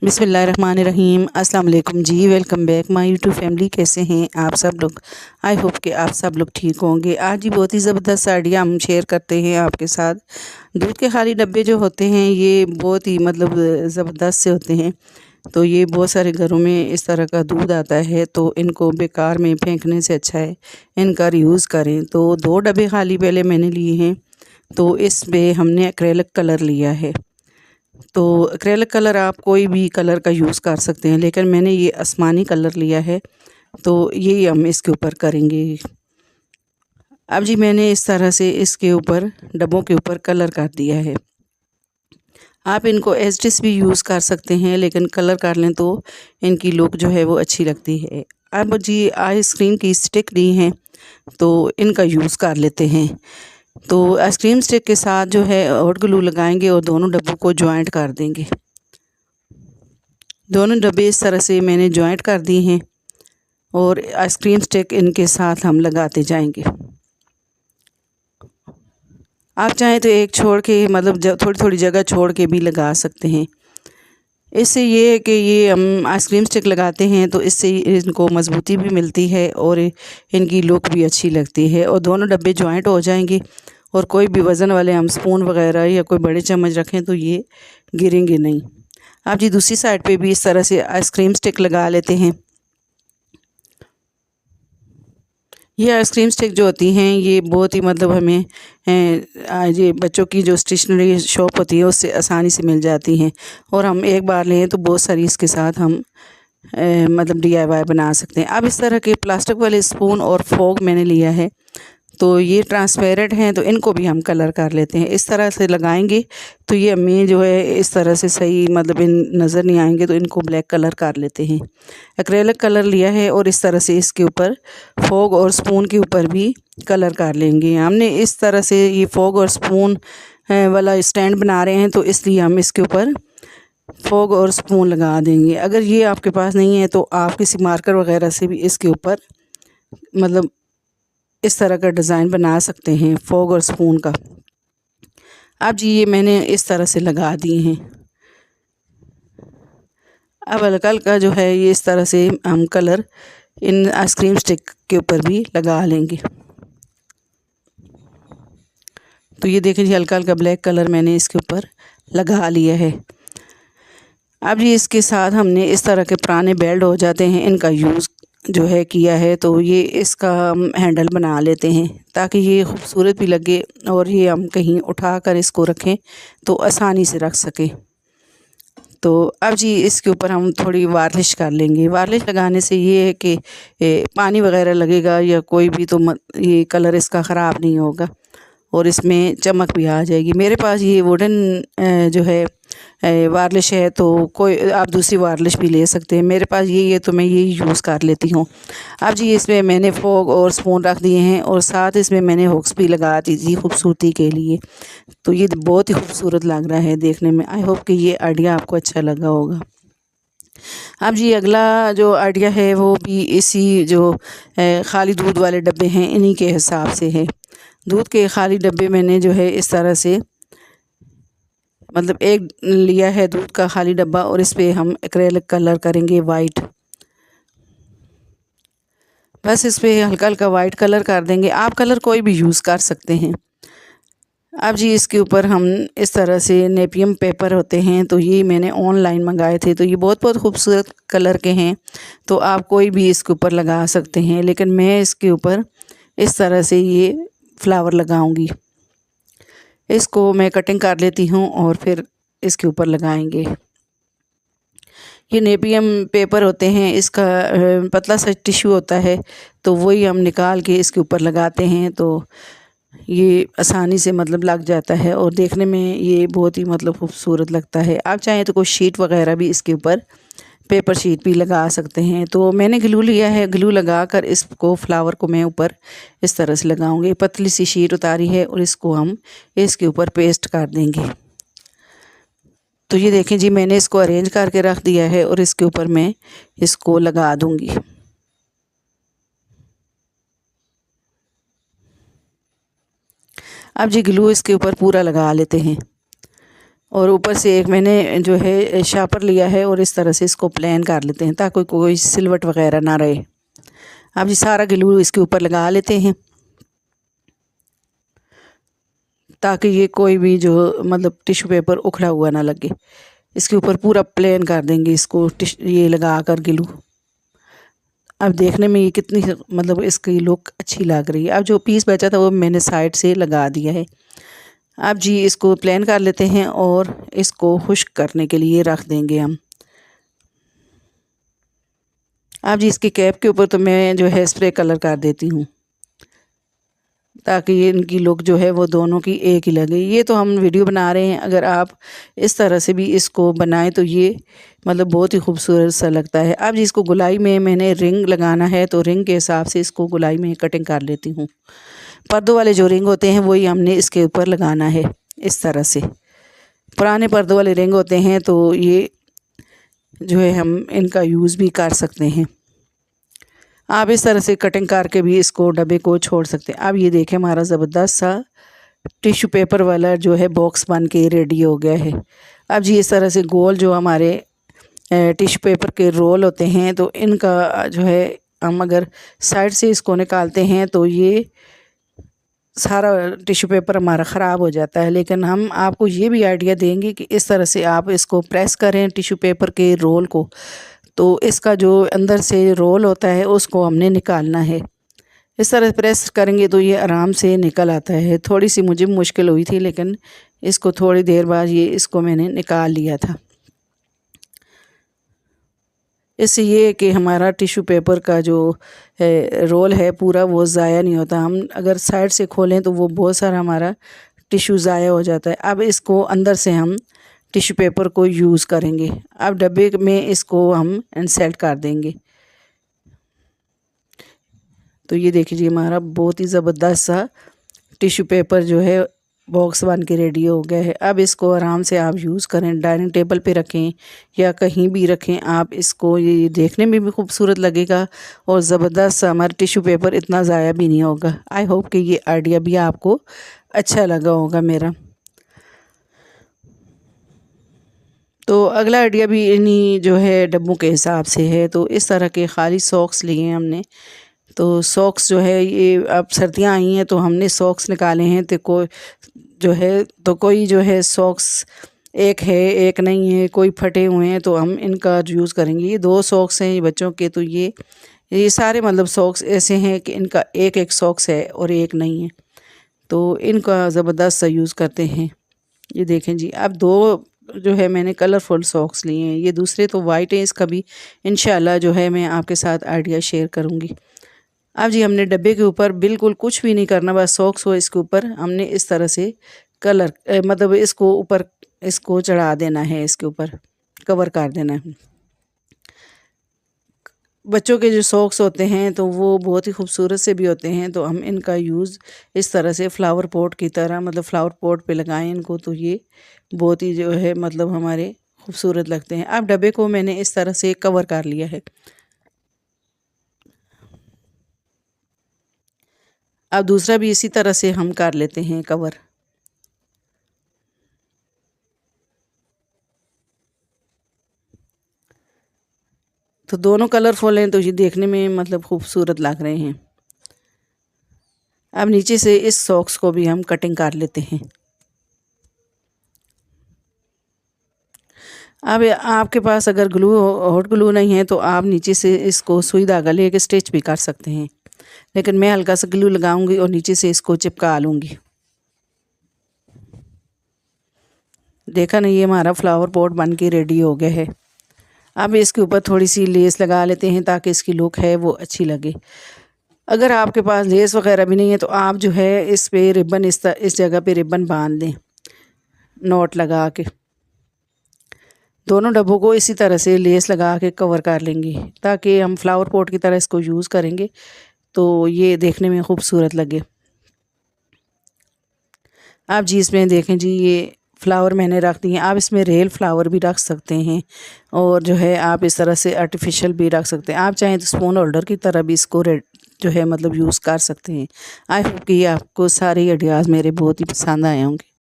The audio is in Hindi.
बिस्मिल्लाहिर्रहमानिर्रहीम। अस्सलाम वालेकुम जी। Welcome back my YouTube family. कैसे हैं आप सब लोग? आई होप कि आप सब लोग ठीक होंगे। आज ही बहुत ही ज़बरदस्त आइडिया हम शेयर करते हैं आपके साथ। दूध के खाली डब्बे जो होते हैं ये बहुत ही ज़बरदस्त से होते हैं। तो ये बहुत सारे घरों में इस तरह का दूध आता है, तो इनको बेकार में फेंकने से अच्छा है इनका रीयूज़ करें। तो 2 डब्बे खाली पहले मैंने लिए हैं। तो इस पे हमने एक्रेलिक कलर लिया है। तो एक्रेलिक कलर आप कोई भी कलर का यूज़ कर सकते हैं, लेकिन मैंने ये आसमानी कलर लिया है, तो यही हम इसके ऊपर करेंगे। अब जी मैंने इस तरह से इसके ऊपर डब्बों के ऊपर कलर कर दिया है। आप इनको एज इट इज़ भी यूज़ कर सकते हैं, लेकिन कलर कर लें तो इनकी लुक जो है वो अच्छी लगती है। अब जी आइसक्रीम की स्टिक ली हैं, तो इनका यूज़ कर लेते हैं। तो आइसक्रीम स्टिक के साथ जो है हॉट ग्लू लगाएंगे और दोनों डब्बों को जॉइंट कर देंगे। दोनों डब्बे इस तरह से मैंने जॉइंट कर दिए हैं और आइसक्रीम स्टिक इनके साथ हम लगाते जाएंगे। आप चाहें तो एक छोड़ के थोड़ी थोड़ी जगह छोड़ के भी लगा सकते हैं। इससे ये है कि ये हम आइसक्रीम स्टिक लगाते हैं तो इससे इनको मजबूती भी मिलती है और इनकी लुक भी अच्छी लगती है, और दोनों डब्बे जॉइंट हो जाएंगे। और कोई भी वज़न वाले हम स्पून वगैरह या कोई बड़े चम्मच रखें तो ये गिरेंगे नहीं। आप जी दूसरी साइड पे भी इस तरह से आइसक्रीम स्टिक लगा लेते हैं। ये आइसक्रीम स्टिक जो होती हैं ये बहुत ही हमें ये बच्चों की जो स्टेशनरी शॉप होती है उससे आसानी से मिल जाती हैं, और हम एक बार लें तो बहुत सारी इसके साथ हम DIY बना सकते हैं। अब इस तरह के प्लास्टिक वाले स्पून और फोक मैंने लिया है, तो ये ट्रांसपेरेंट हैं, तो इनको भी हम कलर कर लेते हैं। इस तरह से लगाएंगे तो ये हमें जो है इस तरह से सही इन नज़र नहीं आएंगे, तो इनको ब्लैक कलर कर लेते हैं। एक्रेलिक कलर लिया है और इस तरह से इसके ऊपर फोक और स्पून के ऊपर भी कलर कर लेंगे। हमने इस तरह से ये फोक और स्पून वाला स्टैंड बना रहे हैं, तो इसलिए हम इसके ऊपर फोक और स्पून लगा देंगे। अगर ये आपके पास नहीं है तो आप किसी मार्कर वगैरह से भी इसके ऊपर इस तरह का डिज़ाइन बना सकते हैं फोक और स्पून का। अब जी ये मैंने इस तरह से लगा दिए हैं। अब हल्का हल्का जो है ये इस तरह से हम कलर इन आइसक्रीम स्टिक के ऊपर भी लगा लेंगे। तो ये देखें जी हल्का हल्का ब्लैक कलर मैंने इसके ऊपर लगा लिया है। अब ये इसके साथ हमने इस तरह के पुराने बेल्ट हो जाते हैं, इनका यूज़ जो है किया है, तो ये इसका हम हैंडल बना लेते हैं ताकि ये खूबसूरत भी लगे और ये हम कहीं उठा कर इसको रखें तो आसानी से रख सकें। तो अब जी इसके ऊपर हम थोड़ी वार्निश कर लेंगे। वार्निश लगाने से ये है कि पानी वगैरह लगेगा या कोई भी तो ये कलर इसका ख़राब नहीं होगा और इसमें चमक भी आ जाएगी। मेरे पास ये वुडन जो है वार्निश है, तो कोई आप दूसरी वार्निश भी ले सकते हैं। मेरे पास ये तो मैं यही यूज़ कर लेती हूँ। अब जी इसमें मैंने फोक और स्पून रख दिए हैं और साथ इसमें मैंने हुक्स भी लगा दी थी खूबसूरती के लिए। तो ये बहुत ही खूबसूरत लग रहा है देखने में। आई होप कि ये आइडिया आपको अच्छा लगा होगा। अब जी अगला जो आइडिया है वो भी इसी जो खाली दूध वाले डब्बे हैं इन्हीं के हिसाब से है। दूध के खाली डब्बे मैंने जो है इस तरह से एक लिया है दूध का खाली डब्बा, और इस पे हम एक्रेलिक कलर करेंगे वाइट। बस इस पे हल्का हल्का वाइट कलर कर देंगे। आप कलर कोई भी यूज़ कर सकते हैं। अब जी इसके ऊपर हम इस तरह से नेपियम पेपर होते हैं, तो ये मैंने ऑनलाइन मंगाए थे, तो ये बहुत बहुत खूबसूरत कलर के हैं, तो आप कोई भी इसके ऊपर लगा सकते हैं। लेकिन मैं इसके ऊपर इस तरह से ये फ्लावर लगाऊंगी। इसको मैं कटिंग कर लेती हूँ और फिर इसके ऊपर लगाएंगे। ये नेपियम पेपर होते हैं, इसका पतला सा टिश्यू होता है, तो वही हम निकाल के इसके ऊपर लगाते हैं, तो ये आसानी से लग जाता है और देखने में ये बहुत ही खूबसूरत लगता है। आप चाहें तो कोई शीट वगैरह भी इसके ऊपर पेपर शीट भी लगा सकते हैं। तो मैंने ग्लू लिया है, ग्लू लगा कर इसको फ्लावर को मैं ऊपर इस तरह से लगाऊंगी। पतली सी शीट उतारी है और इसको हम इसके ऊपर पेस्ट कर देंगे। तो ये देखें जी मैंने इसको अरेंज करके रख दिया है और इसके ऊपर मैं इसको लगा दूंगी। अब जी ग्लू इसके ऊपर पूरा लगा लेते हैं और ऊपर से एक मैंने जो है शार्पर लिया है और इस तरह से इसको प्लेन कर लेते हैं ताकि कोई सिलवट वगैरह ना रहे। अब ये सारा ग्लू इसके ऊपर लगा लेते हैं ताकि ये कोई भी जो मतलब टिश्यू पेपर उखड़ा हुआ ना लगे। इसके ऊपर पूरा प्लेन कर देंगे इसको ये लगा कर ग्लू। अब देखने में ये कितनी मतलब इसकी लुक अच्छी लग रही है। अब जो पीस बचा था वो मैंने साइड से लगा दिया है। अब जी इसको प्लेन कर लेते हैं और इसको खुश्क करने के लिए रख देंगे हम। अब जी इसकी कैप के ऊपर तो मैं जो है स्प्रे कलर कर देती हूँ ताकि ये इनकी लुक जो है वो दोनों की एक ही लगे। ये तो हम वीडियो बना रहे हैं, अगर आप इस तरह से भी इसको बनाएं तो ये मतलब बहुत ही खूबसूरत सा लगता है। अब जी इसको गोलाई में मैंने रिंग लगाना है तो रिंग के हिसाब से इसको गोलाई में कटिंग कर लेती हूँ। पर्दों वाले जो रिंग होते हैं वही हमने इसके ऊपर लगाना है इस तरह से। पुराने पर्दों वाले रिंग होते हैं तो ये जो है हम इनका यूज़ भी कर सकते हैं। आप इस तरह से कटिंग करके भी इसको डब्बे को छोड़ सकते हैं। अब ये देखें हमारा ज़बरदस्त सा टिश्यू पेपर वाला जो है बॉक्स बन के रेडी हो गया है। अब जी इस तरह से गोल जो हमारे टिश्यू पेपर के रोल होते हैं तो इनका जो है हम अगर साइड से इसको निकालते हैं तो ये सारा टिश्यू पेपर हमारा ख़राब हो जाता है। लेकिन हम आपको ये भी आइडिया देंगे कि इस तरह से आप इसको प्रेस करें टिश्यू पेपर के रोल को, तो इसका जो अंदर से रोल होता है उसको हमने निकालना है। इस तरह प्रेस करेंगे तो ये आराम से निकल आता है। थोड़ी सी मुझे मुश्किल हुई थी लेकिन इसको थोड़ी देर बाद इसको मैंने निकाल लिया था। इससे ये कि हमारा टिश्यू पेपर का जो रोल है पूरा वो ज़ाया नहीं होता। हम अगर साइड से खोलें तो वो बहुत सारा हमारा टिश्यू ज़ाया हो जाता है। अब इसको अंदर से हम टिश्यू पेपर को यूज़ करेंगे। अब डब्बे में इसको हम इंसर्ट कर देंगे। तो ये देखिए हमारा बहुत ही ज़बरदस्त सा टिश्यू पेपर जो है बॉक्स बन के रेडी हो गया है। अब इसको आराम से आप यूज़ करें, डाइनिंग टेबल पे रखें या कहीं भी रखें आप इसको। ये देखने में भी खूबसूरत लगेगा और ज़बरदस्त सा हमारा टिश्यू पेपर इतना ज़ाया भी नहीं होगा। आई होप कि ये आइडिया भी आपको अच्छा लगा होगा मेरा। तो अगला आइडिया भी इन्हीं जो है डब्बों के हिसाब से है। तो इस तरह के खाली सॉक्स लिए हैं हमने। तो सॉक्स जो है ये अब सर्दियाँ आई हैं तो हमने सॉक्स निकाले हैं। तो कोई जो है सॉक्स एक है एक नहीं है, कोई फटे हुए हैं तो हम इनका यूज़ करेंगे। ये 2 सॉक्स हैं ये बच्चों के। तो ये सारे मतलब सॉक्स ऐसे हैं कि इनका एक एक सॉक्स है और एक नहीं है, तो इनका ज़बरदस्त सा यूज़ करते हैं। ये देखें जी, अब 2 जो है मैंने कलरफुल सॉक्स लिए हैं। ये दूसरे तो वाइट हैं, इसका भी इंशाल्लाह जो है मैं आपके साथ आइडिया शेयर करूँगी। अब जी हमने डब्बे के ऊपर बिल्कुल कुछ भी नहीं करना, बस सॉक्स हो इसके ऊपर हमने इस तरह से कलर मतलब इसको ऊपर इसको चढ़ा देना है, इसके ऊपर कवर कर देना है। बच्चों के जो सॉक्स होते हैं तो वो बहुत ही खूबसूरत से भी होते हैं। तो हम इनका यूज़ इस तरह से फ्लावर पॉट की तरह मतलब फ्लावर पॉट पे लगाएं इनको, तो ये बहुत ही जो है मतलब हमारे खूबसूरत लगते हैं। अब डब्बे को मैंने इस तरह से कवर कर लिया है। अब दूसरा भी इसी तरह से हम कर लेते हैं कवर। तो दोनों कलरफुल हैं तो ये देखने में मतलब खूबसूरत लग रहे हैं। अब नीचे से इस सॉक्स को भी हम कटिंग कर लेते हैं। अब आपके पास अगर हॉट ग्लू नहीं है तो आप नीचे से इसको सुई धागा लेके स्टिच भी कर सकते हैं, लेकिन मैं हल्का सा ग्लू लगाऊंगी और नीचे से इसको चिपका लूँगी। देखा ना, ये हमारा फ्लावर पॉट बन के रेडी हो गया है। अब इसके ऊपर थोड़ी सी लेस लगा लेते हैं ताकि इसकी लुक है वो अच्छी लगे। अगर आपके पास लेस वगैरह भी नहीं है तो आप जो है इस पे रिबन इस जगह पे रिबन बांध दें नॉट लगा के। दोनों डब्बों को इसी तरह से लेस लगा के कवर कर लेंगे ताकि हम फ्लावर पॉट की तरह इसको यूज़ करेंगे तो ये देखने में खूबसूरत लगे। आप जी इसमें देखें जी, ये फ्लावर मैंने रख दिए। आप इसमें रियल फ्लावर भी रख सकते हैं और जो है आप इस तरह से आर्टिफिशियल भी रख सकते हैं। आप चाहें तो स्पून होल्डर की तरह भी इसको जो है मतलब यूज़ कर सकते हैं। आई होप कि आपको सारे आइडियाज़ मेरे बहुत ही पसंद आए होंगे।